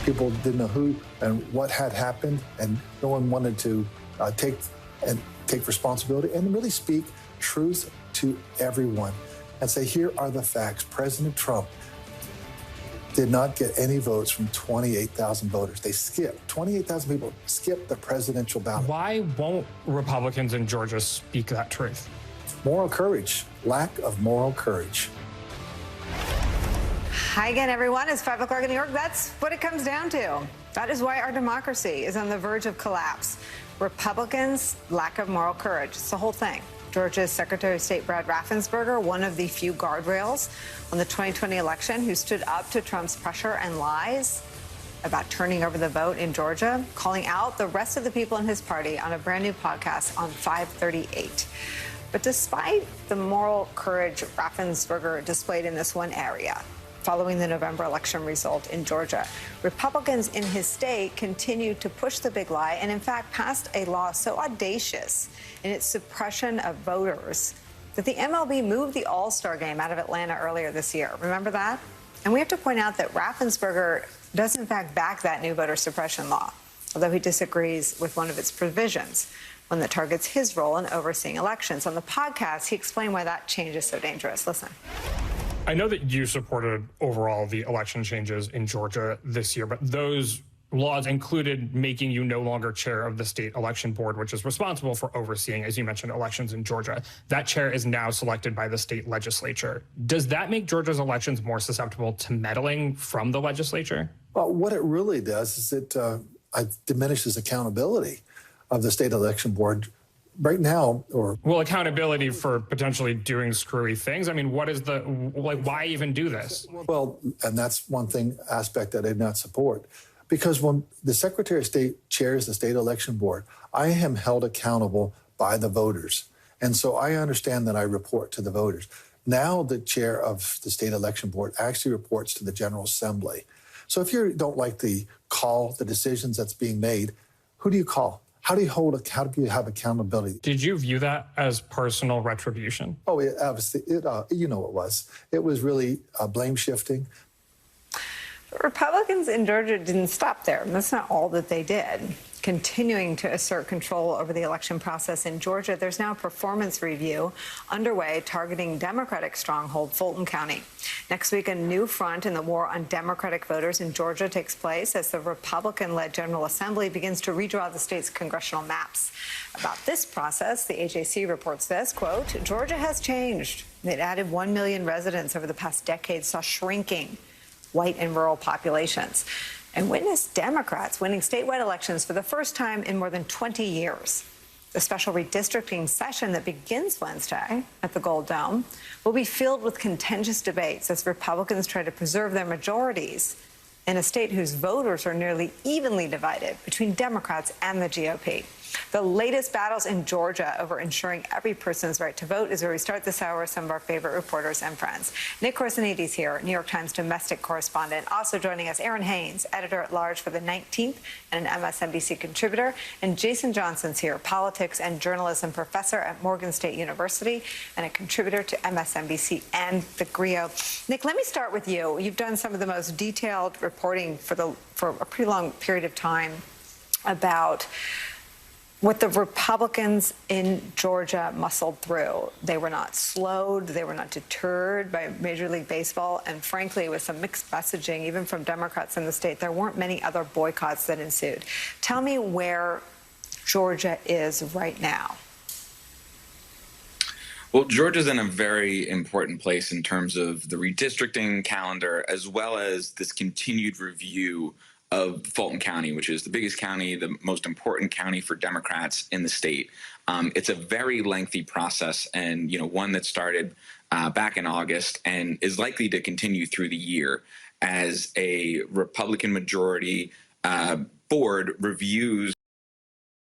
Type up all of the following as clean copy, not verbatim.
People didn't know who and what had happened, and no one wanted to take responsibility and really speak truth to everyone and say, here are the facts. President Trump did not get any votes from 28,000 voters. They skipped. 28,000 people skipped the presidential ballot. Why won't Republicans in Georgia speak that truth? Moral courage, lack of moral courage. Hi again, everyone. It's 5 o'clock in New York. That's what it comes down to. That is why our democracy is on the verge of collapse. Republicans' lack of moral courage. It's the whole thing. Georgia's Secretary of State Brad Raffensperger, one of the few guardrails on the 2020 election, who stood up to Trump's pressure and lies about turning over the vote in Georgia, calling out the rest of the people in his party on a brand new podcast on 538. But despite the moral courage Raffensperger displayed in this one area, following the November election result in Georgia, Republicans in his state continued to push the big lie and, in fact, passed a law so audacious in its suppression of voters that the MLB moved the All-Star game out of Atlanta earlier this year. Remember that? And we have to point out that Raffensperger does, in fact, back that new voter suppression law, although he disagrees with one of its provisions, one that targets his role in overseeing elections. On the podcast, he explained why that change is so dangerous. Listen. I know that you supported overall the election changes in Georgia this year, but those laws included making you no longer chair of the state election board, which is responsible for overseeing, as you mentioned, elections in Georgia. That chair is now selected by the state legislature. Does that make Georgia's elections more susceptible to meddling from the legislature? Well, what it really does is it diminishes accountability of the state election board. Right now, well, accountability for potentially doing screwy things. I mean, what is why even do this? Well, and that's one aspect that I did not support. Because when the Secretary of State chairs the state election board, I am held accountable by the voters. And so I understand that I report to the voters. Now the chair of the state election board actually reports to the General Assembly. So if you don't like the decisions that's being made, who do you call? How do you have accountability? Did you view that as personal retribution? Oh, obviously, it was. It was really blame shifting. Republicans in Georgia didn't stop there. That's not all that they did. Continuing to assert control over the election process in Georgia, there's now a performance review underway targeting Democratic stronghold Fulton County. Next week, a new front in the war on Democratic voters in Georgia takes place as the Republican-led General Assembly begins to redraw the state's congressional maps. About this process, the AJC reports this, quote, Georgia has changed. It added 1 million residents over the past decade, saw shrinking white and rural populations, and witnessed Democrats winning statewide elections for the first time in more than 20 years. The special redistricting session that begins Wednesday at the Gold Dome will be filled with contentious debates as Republicans try to preserve their majorities in a state whose voters are nearly evenly divided between Democrats and the GOP. The latest battles in Georgia over ensuring every person's right to vote is where we start this hour with some of our favorite reporters and friends. Nick Corsinides here, New York Times domestic correspondent. Also joining us, Aaron Haynes, editor-at-large for the 19th and an MSNBC contributor. And Jason Johnson's here, politics and journalism professor at Morgan State University and a contributor to MSNBC and The Grio. Nick, let me start with you. You've done some of the most detailed reporting for a pretty long period of time about what the Republicans in Georgia muscled through. They were not slowed, they were not deterred by Major League Baseball, and frankly, with some mixed messaging, even from Democrats in the state, there weren't many other boycotts that ensued. Tell me where Georgia is right now. Well, Georgia's in a very important place in terms of the redistricting calendar, as well as this continued review of Fulton County, which is the biggest county, the most important county for Democrats in the state. It's a very lengthy process, and one that started back in August and is likely to continue through the year as a Republican majority board reviews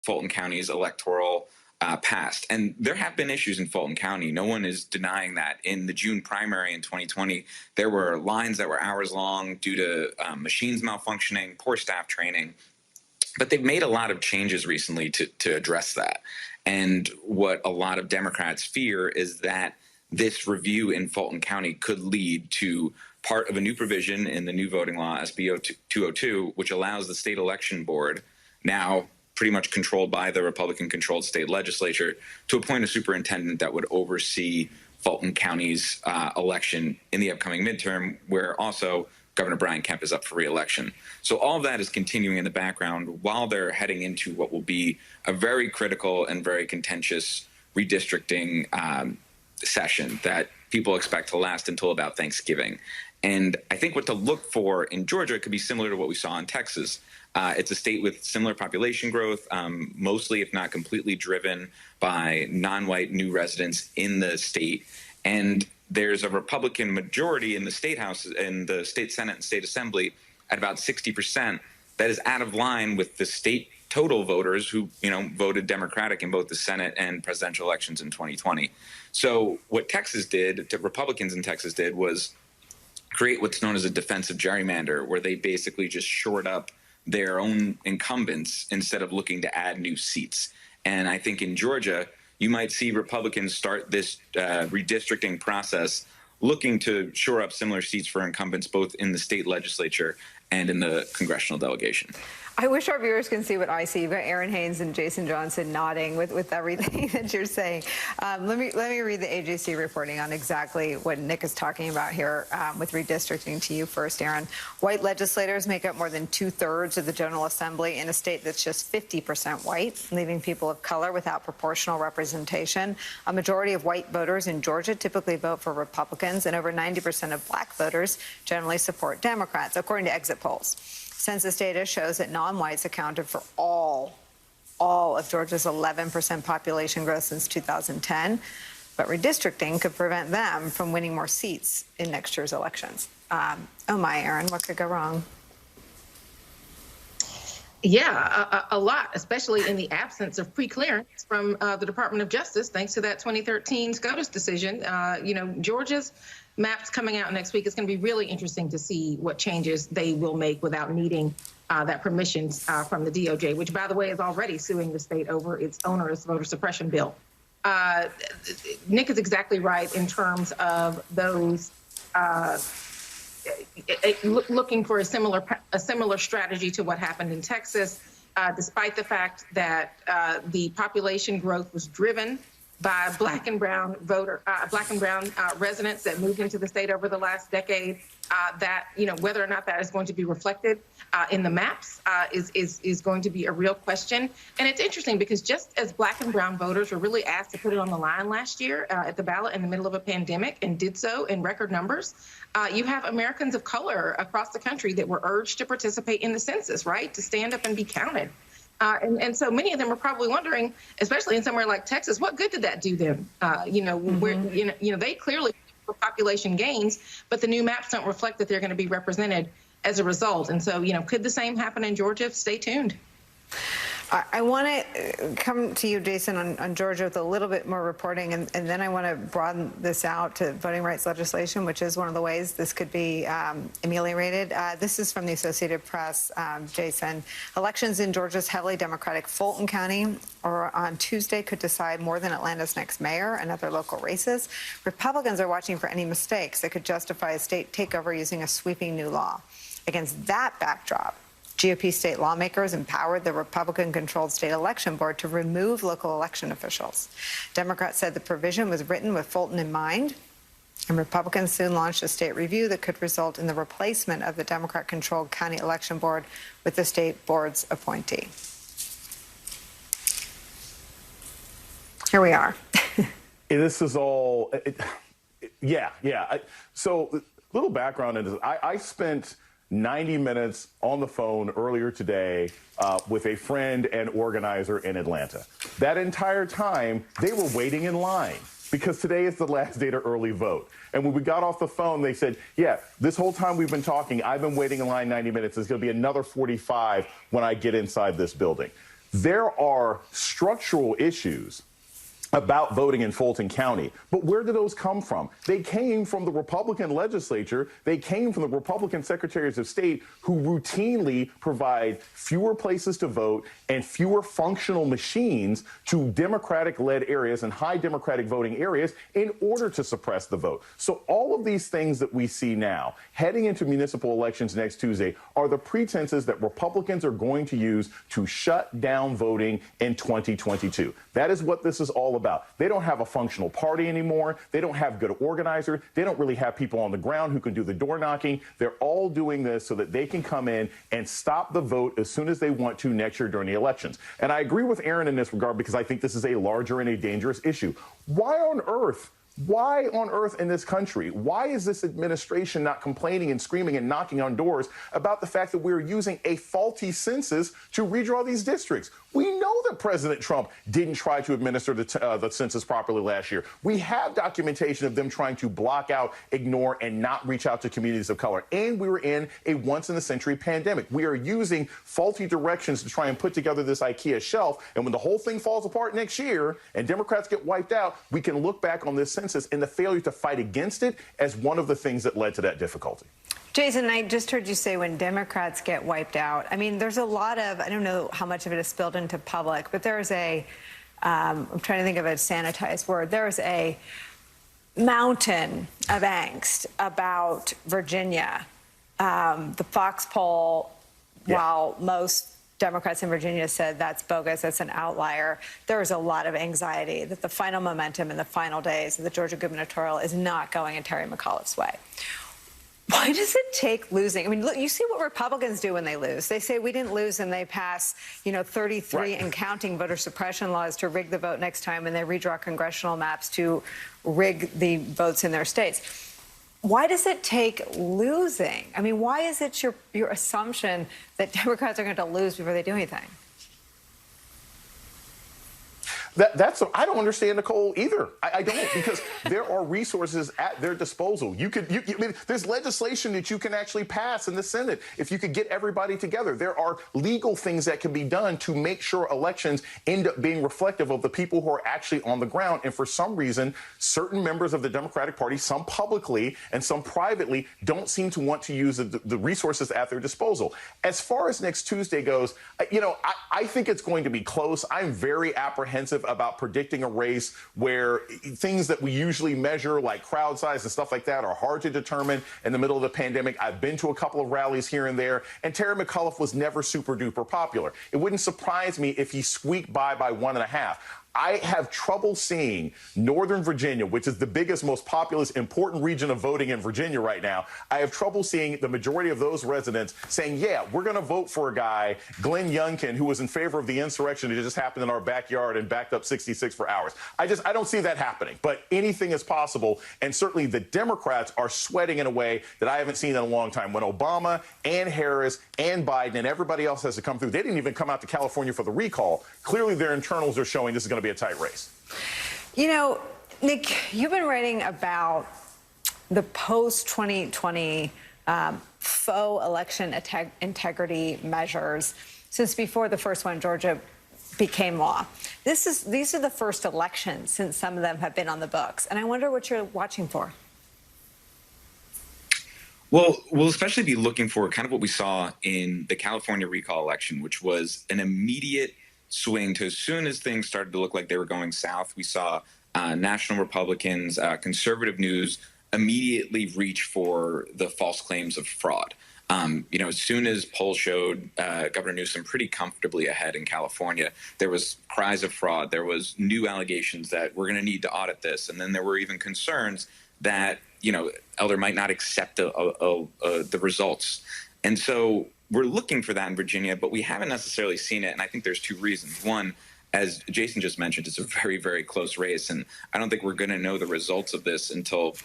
Fulton County's electoral past. And there have been issues in Fulton County. No one is denying that. In the June primary in 2020, there were lines that were hours long due to machines malfunctioning, poor staff training. But they've made a lot of changes recently to address that. And what a lot of Democrats fear is that this review in Fulton County could lead to part of a new provision in the new voting law, SB 202, which allows the state election board, now pretty much controlled by the Republican-controlled state legislature, to appoint a superintendent that would oversee Fulton County's election in the upcoming midterm, where also Governor Brian Kemp is up for re-election. So all of that is continuing in the background while they're heading into what will be a very critical and very contentious redistricting session that people expect to last until about Thanksgiving. And I think what to look for in Georgia could be similar to what we saw in Texas. It's a state with similar population growth, mostly, if not completely, driven by non-white new residents in the state. And there's a Republican majority in the state house, in the state Senate and state assembly at about 60%. That is out of line with the state total voters who, voted Democratic in both the Senate and presidential elections in 2020. So what Texas did, Republicans in Texas did, was create what's known as a defensive gerrymander, where they basically just shored up their own incumbents instead of looking to add new seats. And I think in Georgia, you might see Republicans start this redistricting process looking to shore up similar seats for incumbents both in the state legislature and in the congressional delegation. I wish our viewers can see what I see. You've got Aaron Haynes and Jason Johnson nodding with everything that you're saying. Let me read the AJC reporting on exactly what Nick is talking about here with redistricting to you first, Aaron. White legislators make up more than 2/3 of the General Assembly in a state that's just 50% white, leaving people of color without proportional representation. A majority of white voters in Georgia typically vote for Republicans, and over 90% of black voters generally support Democrats, according to exit polls. Census data shows that non-whites accounted for all of Georgia's 11% population growth since 2010, but redistricting could prevent them from winning more seats in next year's elections. Oh my, Aaron, what could go wrong? Yeah, a lot, especially in the absence of pre-clearance from the Department of Justice, thanks to that 2013 SCOTUS decision. Georgia's maps coming out next week. It's going to be really interesting to see what changes they will make without needing that permission from the DOJ, which, by the way, is already suing the state over its onerous voter suppression bill. Nick is exactly right in terms of those looking for a similar strategy to what happened in Texas, despite the fact that the population growth was driven by black and brown residents that moved into the state over the last decade. That whether or not that is going to be reflected in the maps is going to be a real question. And it's interesting because just as black and brown voters were really asked to put it on the line last year at the ballot in the middle of a pandemic and did so in record numbers, you have Americans of color across the country that were urged to participate in the census, right, to stand up and be counted. And so many of them are probably wondering, especially in somewhere like Texas, what good did that do them? Where they clearly for population gains, but the new maps don't reflect that they're going to be represented as a result. And so, could the same happen in Georgia? Stay tuned. I want to come to you, Jason, on Georgia with a little bit more reporting, and then I want to broaden this out to voting rights legislation, which is one of the ways this could be ameliorated. This is from the Associated Press, Jason. Elections in Georgia's heavily Democratic Fulton County on Tuesday could decide more than Atlanta's next mayor and other local races. Republicans are watching for any mistakes that could justify a state takeover using a sweeping new law. Against that backdrop, GOP state lawmakers empowered the Republican-controlled state election board to remove local election officials. Democrats said the provision was written with Fulton in mind, and Republicans soon launched a state review that could result in the replacement of the Democrat-controlled county election board with the state board's appointee. Here we are. This is all, So, little background into this. I spent 90 minutes on the phone earlier today with a friend and organizer in Atlanta. That entire time, they were waiting in line because today is the last day to early vote. And when we got off the phone, they said, yeah, this whole time we've been talking, I've been waiting in line 90 minutes. There's going to be another 45 when I get inside this building. There are structural issues about voting in Fulton County. But where do those come from? They came from the Republican legislature. They came from the Republican secretaries of state who routinely provide fewer places to vote and fewer functional machines to Democratic-led areas and high Democratic voting areas in order to suppress the vote. So all of these things that we see now, heading into municipal elections next Tuesday, are the pretenses that Republicans are going to use to shut down voting in 2022. That is what this is all about. They don't have a functional party anymore. They don't have good organizers. They don't really have people on the ground who can do the door knocking. They're all doing this so that they can come in and stop the vote as soon as they want to next year during the elections. And I agree with Aaron in this regard because I think this is a larger and a dangerous issue. Why on earth in this country, why is this administration not complaining and screaming and knocking on doors about the fact that we're using a faulty census to redraw these districts? We know that President Trump didn't try to administer the census properly last year. We have documentation of them trying to block out, ignore, and not reach out to communities of color. And we were in a once-in-a-century pandemic. We are using faulty directions to try and put together this IKEA shelf. And when the whole thing falls apart next year and Democrats get wiped out, we can look back on this census and the failure to fight against it as one of the things that led to that difficulty. Jason, I just heard you say when Democrats get wiped out. I mean, there's a lot of, I don't know how much of it is spilled into public, but there's I'm trying to think of a sanitized word. There's a mountain of angst about Virginia. The Fox poll, while most Democrats in Virginia said that's bogus, that's an outlier, there is a lot of anxiety that the final momentum in the final days of the Georgia gubernatorial is not going in Terry McAuliffe's way. Why does it take losing? I mean, look, you see what Republicans do when they lose. They say we didn't lose, and they pass, 33 and counting voter suppression laws to rig the vote next time, and they redraw congressional maps to rig the votes in their states. Why does it take losing? I mean, why is it your assumption that Democrats are going to lose before they do anything? I don't understand, Nicole, either. I don't, because there are resources at their disposal. I mean, there's legislation that you can actually pass in the Senate if you could get everybody together. There are legal things that can be done to make sure elections end up being reflective of the people who are actually on the ground. And for some reason, certain members of the Democratic Party, some publicly and some privately, don't seem to want to use the resources at their disposal. As far as next Tuesday goes, I think it's going to be close. I'm very apprehensive about predicting a race where things that we usually measure, like crowd size and stuff like that, are hard to determine in the middle of the pandemic. I've been to a couple of rallies here and there, and Terry McAuliffe was never super duper popular. It wouldn't surprise me if he squeaked by 1.5. I have trouble seeing Northern Virginia, which is the biggest, most populous, important region of voting in Virginia right now. I have trouble seeing the majority of those residents saying, yeah, we're going to vote for a guy, Glenn Youngkin, who was in favor of the insurrection that just happened in our backyard and backed up 66 for hours. I don't see that happening. But anything is possible. And certainly the Democrats are sweating in a way that I haven't seen in a long time. When Obama and Harris and Biden and everybody else has to come through, they didn't even come out to California for the recall. Clearly their internals are showing this is going to be a tight race. Nick, you've been writing about the post-2020 faux election integrity measures since before the first one, Georgia, became law. These are the first elections since some of them have been on the books. And I wonder what you're watching for. Well, we'll especially be looking for kind of what we saw in the California recall election, which was an immediate swing to as soon as things started to look like they were going south. We saw national Republicans, conservative news immediately reach for the false claims of fraud. As soon as polls showed Governor Newsom pretty comfortably ahead in California, there was cries of fraud. There was new allegations that we're going to need to audit this. And then there were even concerns that, Elder might not accept the results. And so we're looking for that in Virginia, but we haven't necessarily seen it. And I think there's two reasons. One, as Jason just mentioned, it's a very, very close race. And I don't think we're going to know the results of this until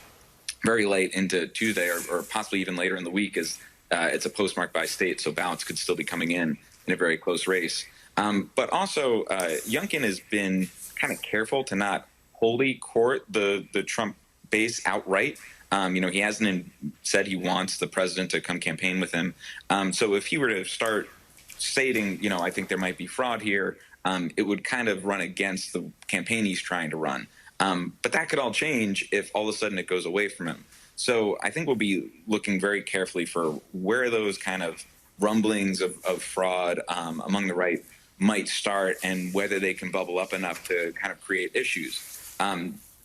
very late into Tuesday or possibly even later in the week, as it's a postmark by state. So ballots could still be coming in a very close race. But also, Youngkin has been kind of careful to not wholly court the Trump base outright. He hasn't said he wants the president to come campaign with him. So if he were to start stating, I think there might be fraud here, it would kind of run against the campaign he's trying to run. But that could all change if all of a sudden it goes away from him. So I think we'll be looking very carefully for where those kind of rumblings of fraud among the right might start and whether they can bubble up enough to kind of create issues.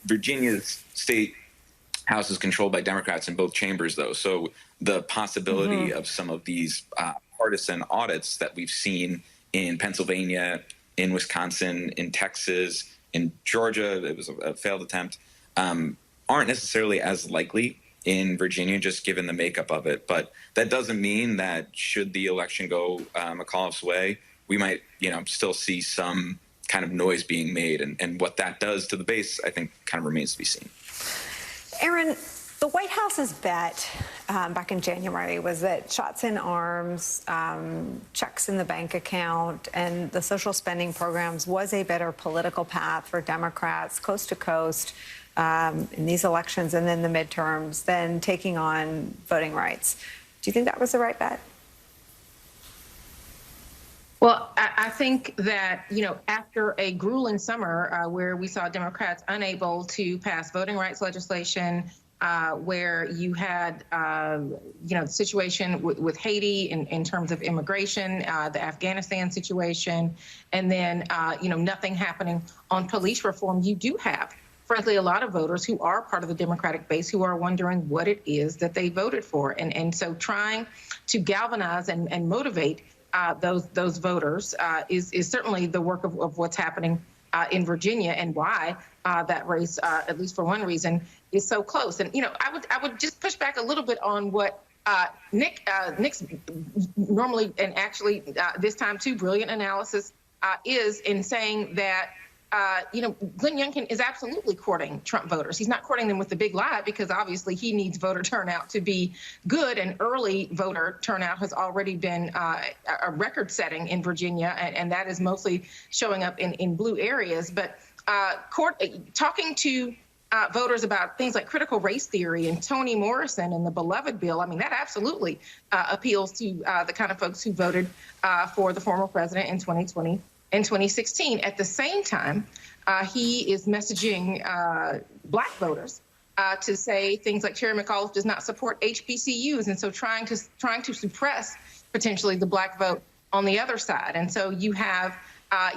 Virginia's state house is controlled by Democrats in both chambers, though. So the possibility of some of these partisan audits that we've seen in Pennsylvania, in Wisconsin, in Texas, in Georgia, it was a failed attempt, aren't necessarily as likely in Virginia, just given the makeup of it. But that doesn't mean that should the election go McAuliffe's way, we might, still see some kind of noise being made. And what that does to the base, I think, kind of remains to be seen. Aaron, the White House's bet back in January was that shots in arms, checks in the bank account, and the social spending programs was a better political path for Democrats coast to coast in these elections and then the midterms than taking on voting rights. Do you think that was the right bet? Well, I think that, after a grueling summer where we saw Democrats unable to pass voting rights legislation, where you had, the situation with Haiti in terms of immigration, the Afghanistan situation, and then, nothing happening on police reform, you do have, frankly, a lot of voters who are part of the Democratic base who are wondering what it is that they voted for. And so trying to galvanize and motivate those voters is certainly the work of what's happening in Virginia and why that race, at least for one reason, is so close. And, I would just push back a little bit on what Nick's normally and actually this time too brilliant analysis is in saying that Glenn Youngkin is absolutely courting Trump voters. He's not courting them with the big lie because obviously he needs voter turnout to be good, and early voter turnout has already been a record-setting in Virginia, and that is mostly showing up in blue areas. But talking to voters about things like critical race theory and Toni Morrison and the Beloved Bill, I mean, that absolutely appeals to the kind of folks who voted for the former president in 2020 and 2016. At the same time, he is messaging black voters to say things like Terry McAuliffe does not support HBCUs, and so trying to suppress potentially the black vote on the other side. And so you have,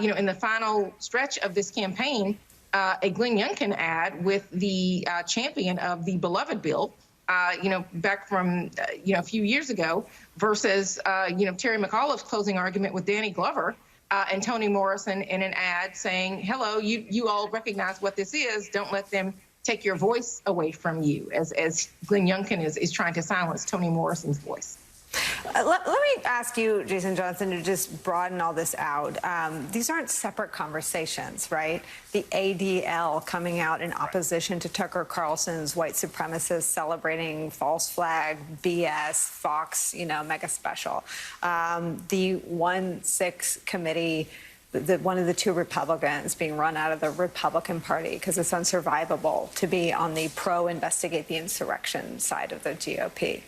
in the final stretch of this campaign, a Glenn Youngkin ad with the champion of the Beloved Bill, back from, a few years ago versus, Terry McAuliffe's closing argument with Danny Glover and Toni Morrison in an ad saying, hello, you all recognize what this is. Don't let them take your voice away from you, as Glenn Youngkin is trying to silence Toni Morrison's voice. Let me ask you, Jason Johnson, to just broaden all this out. These aren't separate conversations, right? The ADL coming out in opposition to Tucker Carlson's white supremacists celebrating false flag, BS, Fox, mega special. The 1-6 committee, one of the two Republicans being run out of the Republican Party because it's unsurvivable to be on the pro-investigate the insurrection side of the GOP.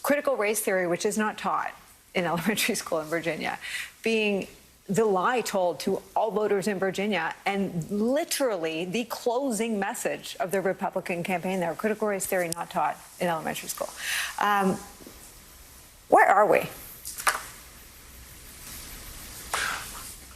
Critical race theory, which is not taught in elementary school in Virginia, being the lie told to all voters in Virginia and literally the closing message of the Republican campaign there. Critical race theory not taught in elementary school. Where are we?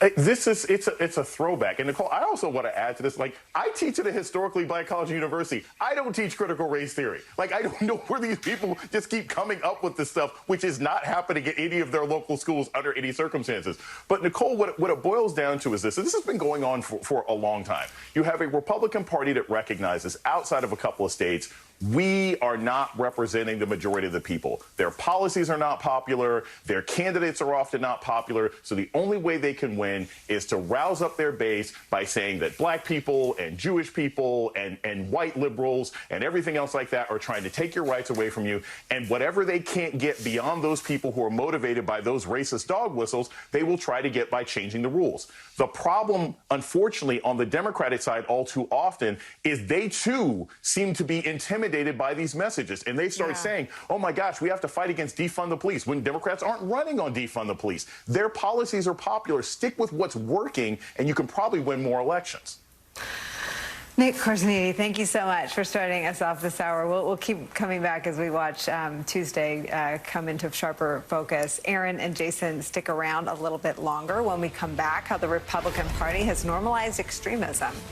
It's a throwback. And Nicole, I also want to add to this, I teach at a historically black college and university. I don't teach critical race theory. I don't know where these people just keep coming up with this stuff, which is not happening at any of their local schools under any circumstances. But Nicole, what it boils down to is this, and this has been going on for a long time. You have a Republican Party that recognizes outside of a couple of states, we are not representing the majority of the people. Their policies are not popular. Their candidates are often not popular. So the only way they can win is to rouse up their base by saying that black people and Jewish people and white liberals and everything else like that are trying to take your rights away from you. And whatever they can't get beyond those people who are motivated by those racist dog whistles, they will try to get by changing the rules. The problem, unfortunately, on the Democratic side all too often is they, too, seem to be intimidated intimidated by these messages. And they started saying, oh my gosh, we have to fight against defund the police, when Democrats aren't running on defund the police. Their policies are popular. Stick with what's working, and you can probably win more elections. Nick Corsiniti, thank you so much for starting us off this hour. We'll keep coming back as we watch Tuesday come into sharper focus. Aaron and Jason, stick around a little bit longer when we come back, how the Republican Party has normalized extremism.